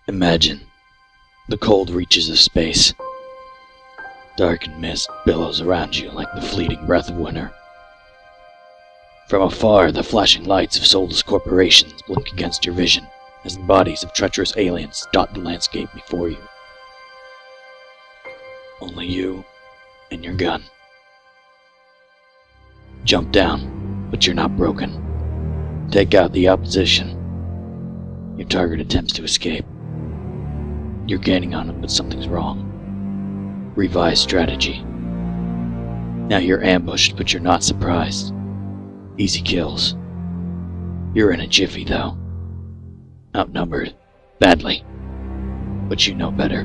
Imagine the cold reaches of space. Dark and mist billows around you like the fleeting breath of winter. From afar, the flashing lights of soulless corporations blink against your vision as the bodies of treacherous aliens dot the landscape before you. Only you and your gun. Jump down, but you're not broken. Take out the opposition. Your target attempts to escape. You're gaining on him, but something's wrong. Revise strategy. Now you're ambushed, but you're not surprised. Easy kills. You're in a jiffy, though. Outnumbered. Badly. But you know better.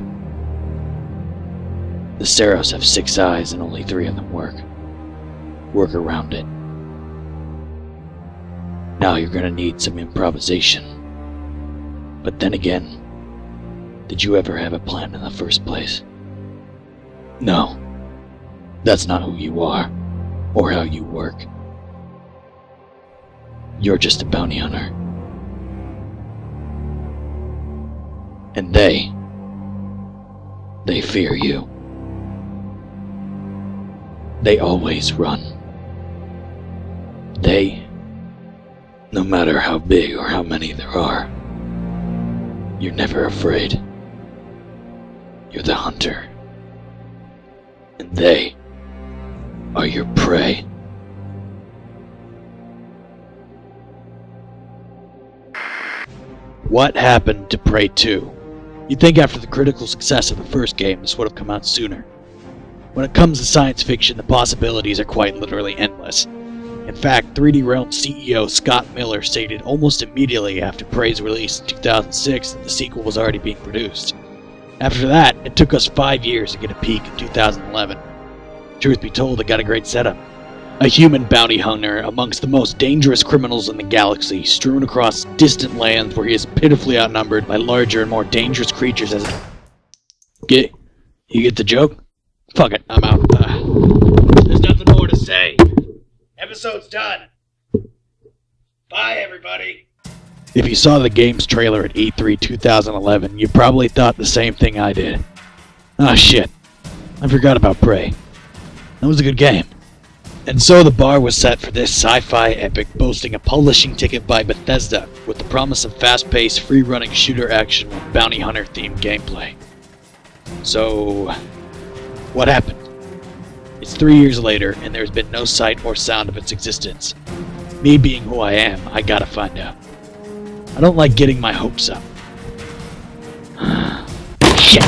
The Seros have 6 eyes and only 3 of them work. Work around it. Now you're gonna need some improvisation. But then again, did you ever have a plan in the first place? No. That's not who you are, or how you work. You're just a bounty hunter. And they fear you. They always run. No matter how big or how many there are, you're never afraid. You're the hunter. And they are your prey. What happened to Prey 2? You'd think after the critical success of the first game, this would have come out sooner. When it comes to science fiction, the possibilities are quite literally endless. In fact, 3D Realms CEO Scott Miller stated almost immediately after Prey's release in 2006 that the sequel was already being produced. After that, it took us 5 years to get a peek in 2011. Truth be told, it got a great setup. A human bounty hunter amongst the most dangerous criminals in the galaxy, strewn across distant lands where he is pitifully outnumbered by larger and more dangerous creatures as... You get the joke? Fuck it, I'm out. There's nothing more to say. Episode's done. Bye, everybody. If you saw the game's trailer at E3 2011, you probably thought the same thing I did. Ah, shit. I forgot about Prey. That was a good game. And so the bar was set for this sci-fi epic boasting a publishing ticket by Bethesda with the promise of fast-paced, free-running shooter action with bounty hunter-themed gameplay. So, what happened? It's 3 years later, and there's been no sight or sound of its existence. Me being who I am, I gotta find out. I don't like getting my hopes up. Shit!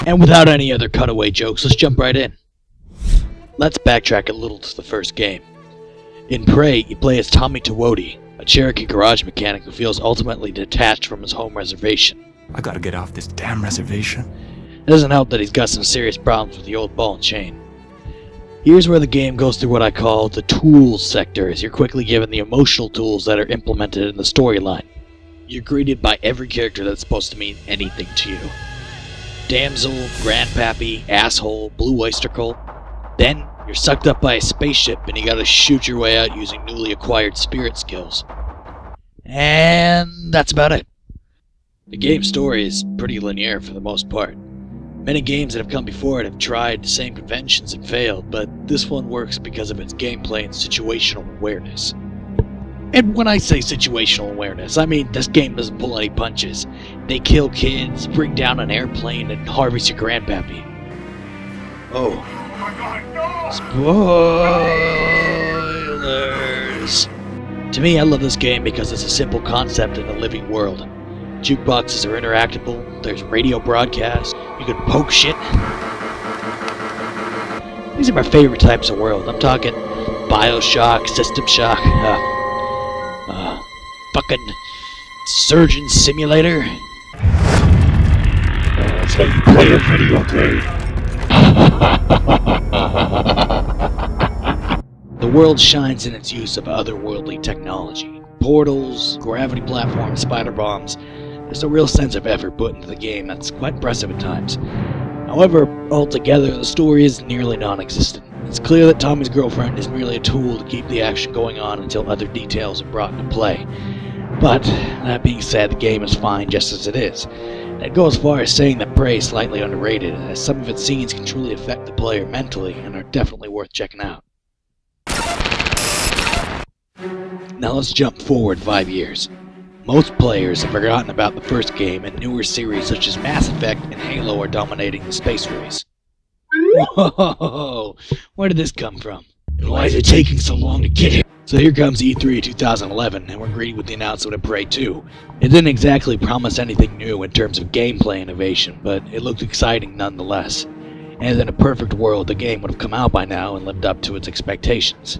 And without any other cutaway jokes, let's jump right in. Let's backtrack a little to the first game. In Prey, you play as Tommy Tawodi, a Cherokee garage mechanic who feels ultimately detached from his home reservation. I gotta get off this damn reservation. It doesn't help that he's got some serious problems with the old ball and chain. Here's where the game goes through what I call the tools sector, as you're quickly given the emotional tools that are implemented in the storyline. You're greeted by every character that's supposed to mean anything to you. Damsel, grandpappy, asshole, blue oyster cult. Then, you're sucked up by a spaceship and you gotta shoot your way out using newly acquired spirit skills. And that's about it. The game's story is pretty linear for the most part. Many games that have come before it have tried the same conventions and failed, but this one works because of its gameplay and situational awareness. And when I say situational awareness, I mean this game doesn't pull any punches. They kill kids, bring down an airplane, and harvest your grandpappy. Oh. Spoilers! To me, I love this game because it's a simple concept in a living world. Jukeboxes are interactable, there's radio broadcasts, you can poke shit. These are my favorite types of world. I'm talking Bioshock, System Shock, fucking Surgeon Simulator. That's how you play a video game. The world shines in its use of otherworldly technology. Portals, gravity platforms, spider bombs. There's a real sense of effort put into the game that's quite impressive at times. However, altogether, the story is nearly non-existent. It's clear that Tommy's girlfriend is merely a tool to keep the action going on until other details are brought into play. But, that being said, the game is fine just as it is. And I'd go as far as saying that Prey is slightly underrated, as some of its scenes can truly affect the player mentally and are definitely worth checking out. Now let's jump forward 5 years. Most players have forgotten about the first game, and newer series such as Mass Effect and Halo are dominating the space race. Whoa! Where did this come from? And why is it taking so long to get here? So here comes E3 2011, and we're greeted with the announcement of Prey 2. It didn't exactly promise anything new in terms of gameplay innovation, but it looked exciting nonetheless. And in a perfect world, the game would have come out by now and lived up to its expectations.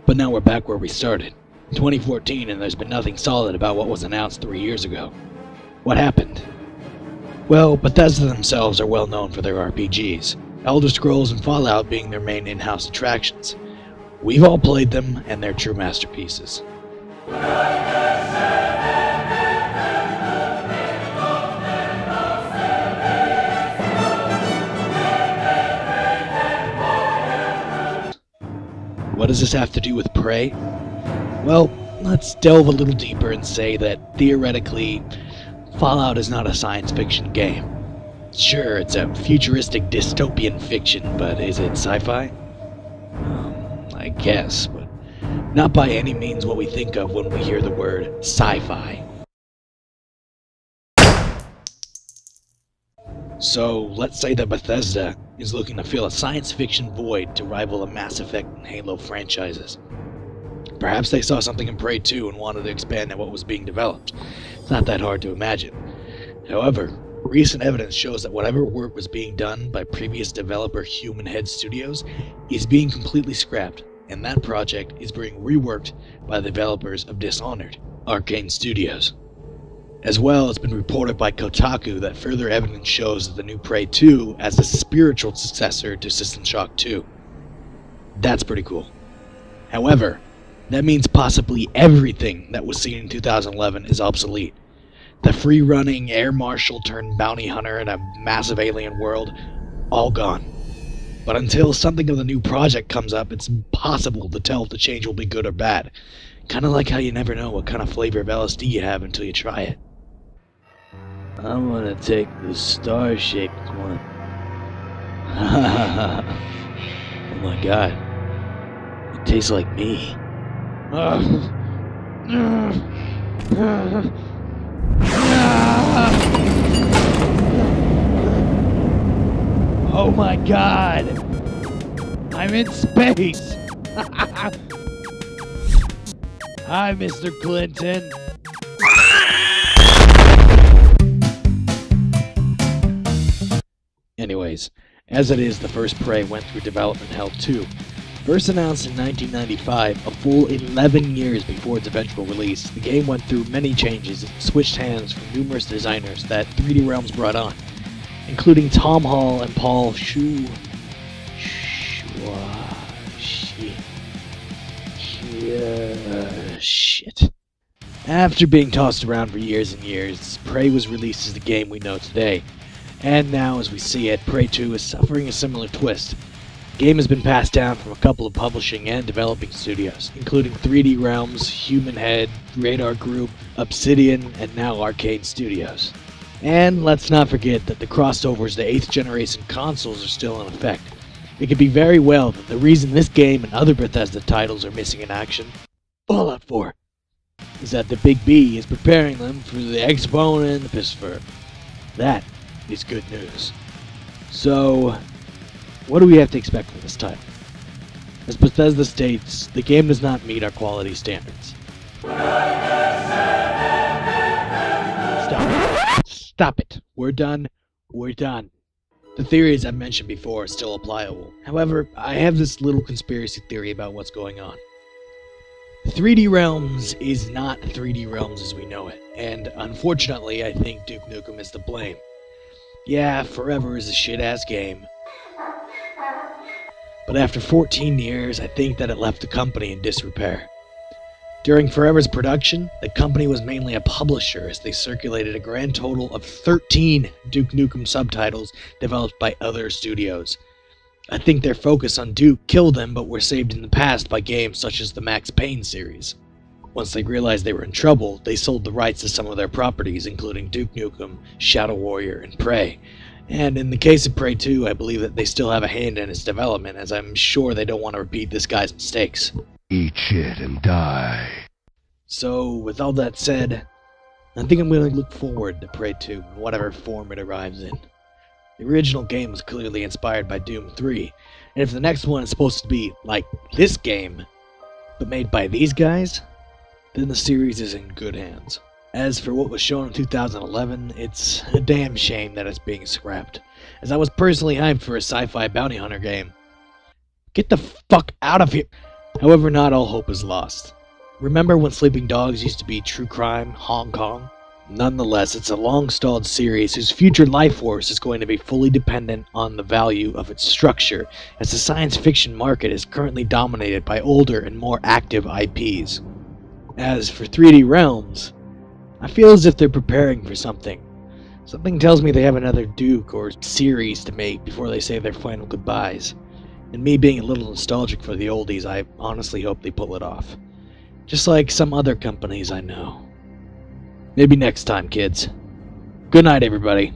But now we're back where we started. 2014, and there's been nothing solid about what was announced 3 years ago. What happened? Well, Bethesda themselves are well known for their RPGs, Elder Scrolls and Fallout being their main in-house attractions. We've all played them, and they're true masterpieces. What does this have to do with Prey? Well, let's delve a little deeper and say that, theoretically, Fallout is not a science fiction game. Sure, it's a futuristic dystopian fiction, but is it sci-fi? I guess, but not by any means what we think of when we hear the word sci-fi. So, let's say that Bethesda is looking to fill a science fiction void to rival the Mass Effect and Halo franchises. Perhaps they saw something in Prey 2 and wanted to expand on what was being developed. It's not that hard to imagine. However, recent evidence shows that whatever work was being done by previous developer Human Head Studios is being completely scrapped, and that project is being reworked by the developers of Dishonored, Arcane Studios. As well, it's been reported by Kotaku that further evidence shows that the new Prey 2 as a spiritual successor to System Shock 2. That's pretty cool. However, that means possibly everything that was seen in 2011 is obsolete. The free-running air marshal turned bounty hunter in a massive alien world, all gone. But until something of the new project comes up, it's impossible to tell if the change will be good or bad. Kinda like how you never know what kind of flavor of LSD you have until you try it. I'm gonna take the star-shaped one. Oh my god. It tastes like me. Oh my god! I'm in space! Hi, Mr. Clinton. Anyways, as it is, the first Prey went through development hell too. First announced in 1995, a full 11 years before its eventual release, the game went through many changes and switched hands from numerous designers that 3D Realms brought on, including Tom Hall and Paul Shue. Shit. After being tossed around for years and years, Prey was released as the game we know today. And now, as we see it, Prey 2 is suffering a similar twist. The game has been passed down from a couple of publishing and developing studios, including 3D Realms, Human Head, Radar Group, Obsidian, and now Arcane Studios. And let's not forget that the crossovers to 8th generation consoles are still in effect. It could be very well that the reason this game and other Bethesda titles are missing in action, Fallout 4, is that the Big B is preparing them for the Exponent and the Pisfer. That is good news. So, what do we have to expect from this title? As Bethesda states, the game does not meet our quality standards. Stop it. Stop it. We're done. We're done. The theories I've mentioned before are still applicable. However, I have this little conspiracy theory about what's going on. 3D Realms is not 3D Realms as we know it, and unfortunately I think Duke Nukem is to blame. Yeah, Forever is a shit-ass game, but after 14 years I think that it left the company in disrepair. During Forever's production, the company was mainly a publisher as they circulated a grand total of 13 Duke Nukem subtitles developed by other studios. I think their focus on Duke killed them but were saved in the past by games such as the Max Payne series. Once they realized they were in trouble, they sold the rights to some of their properties including Duke Nukem, Shadow Warrior, and Prey. And in the case of Prey 2, I believe that they still have a hand in its development as I'm sure they don't want to repeat this guy's mistakes. Eat shit and die. So, with all that said, I think I'm going to look forward to Prey 2 in whatever form it arrives in. The original game was clearly inspired by Doom 3, and if the next one is supposed to be like this game, but made by these guys, then the series is in good hands. As for what was shown in 2011, it's a damn shame that it's being scrapped, as I was personally hyped for a sci-fi bounty hunter game. Get the fuck out of here! However, not all hope is lost. Remember when Sleeping Dogs used to be True Crime Hong Kong? Nonetheless, it's a long-stalled series whose future life force is going to be fully dependent on the value of its structure, as the science fiction market is currently dominated by older and more active IPs. As for 3D Realms, I feel as if they're preparing for something. Something tells me they have another Duke or series to make before they say their final goodbyes. And me being a little nostalgic for the oldies, I honestly hope they pull it off. Just like some other companies I know. Maybe next time, kids. Good night, everybody.